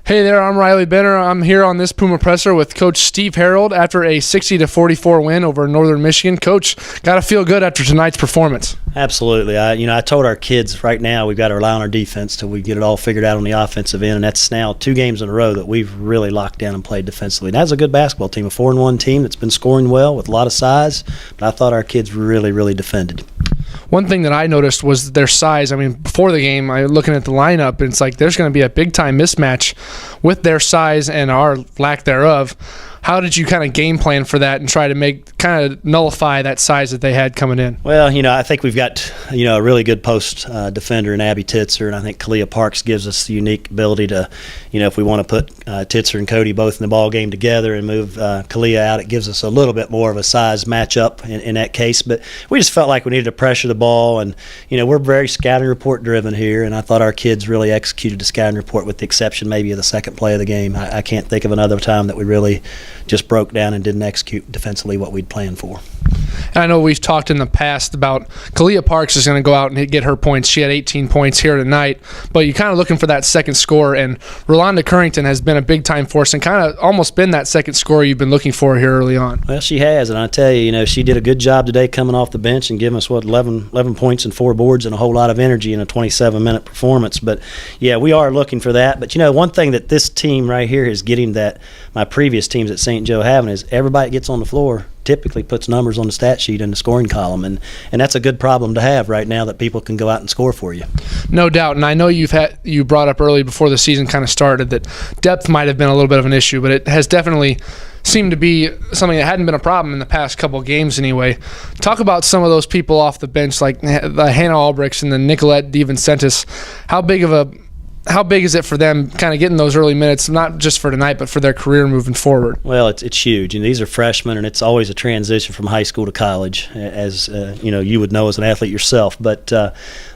Hey there, I'm Riley Benner. I'm here on this Puma presser with Coach Steve Harold after a 60-44 win over Northern Michigan. Coach, got to feel good after tonight's performance. Absolutely. I told our kids right now we've got to rely on our defense till we get it all figured out on the offensive end, and that's now 2 games in a row that we've really locked down and played defensively. That's a good basketball team, a 4-1 team that's been scoring well with a lot of size, but I thought our kids really defended. One thing that I noticed was their size. I mean, before the game, looking at the lineup, it's like there's going to be a big-time mismatch with their size and our lack thereof. How did you kind of game plan for that and try to nullify that size that they had coming in? Well, I think we've got, a really good post defender in Abby Titzer, and I think Kalia Parks gives us the unique ability to, if we want to put Titzer and Cody both in the ball game together and move Kalia out, it gives us a little bit more of a size matchup in that case. But we just felt like we needed to pressure the ball, and, we're very scouting report driven here, and I thought our kids really executed the scouting report with the exception maybe of the second play of the game. I can't think of another time that we really just broke down and didn't execute defensively what we'd planned for. And I know we've talked in the past about Kalia Parks is going to go out and get her points. She had 18 points here tonight, but you're kind of looking for that second score, and Rolanda Currington has been a big-time force and kind of almost been that second scorer you've been looking for here early on. Well, she has, and I tell you, she did a good job today coming off the bench and giving us, 11 points and 4 boards and a whole lot of energy in a 27-minute performance. But, yeah, we are looking for that. But, one thing that this team right here is getting that my previous teams at St. Joe haven't is everybody that gets on the floor typically puts numbers on the stat sheet in the scoring column, and that's a good problem to have right now, that people can go out and score for you. No doubt, and I know you brought up early before the season kind of started that depth might have been a little bit of an issue, but it has definitely seemed to be something that hadn't been a problem in the past couple of games anyway. Talk about some of those people off the bench like the Hannah Albrechts and the Nicolette DeVincentis. How big is it for them kind of getting those early minutes, not just for tonight, but for their career moving forward? Well, it's huge. These are freshmen, and it's always a transition from high school to college, as you would know as an athlete yourself. But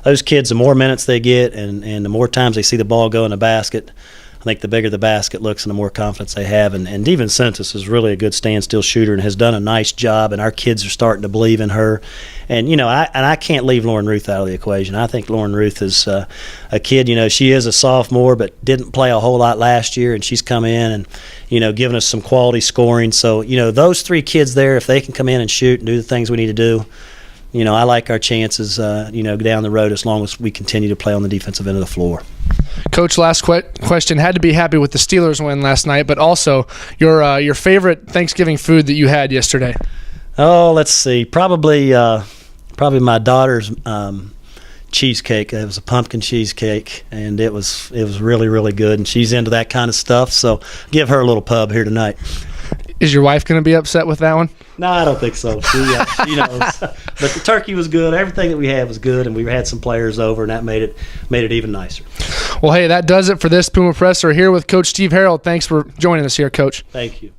those kids, the more minutes they get and the more times they see the ball go in the basket, I think the bigger the basket looks and the more confidence they have. And DeVincentis is really a good standstill shooter and has done a nice job, and our kids are starting to believe in her. And, I can't leave Lauren Ruth out of the equation. I think Lauren Ruth is a kid, she is a sophomore but didn't play a whole lot last year, and she's come in and, given us some quality scoring. So, those 3 kids there, if they can come in and shoot and do the things we need to do, I like our chances, down the road as long as we continue to play on the defensive end of the floor. Coach, last question. Had to be happy with the Steelers win last night, but also your favorite Thanksgiving food that you had yesterday. Oh, let's see. Probably my daughter's cheesecake. It was a pumpkin cheesecake, and it was really good, and she's into that kind of stuff, so give her a little pub here tonight. Is your wife going to be upset with that one? No, I don't think so. She knows. But the turkey was good. Everything that we had was good, and we had some players over, and that made it even nicer. Well, hey, that does it for this Puma Presser here with Coach Steve Harold. Thanks for joining us here, Coach. Thank you.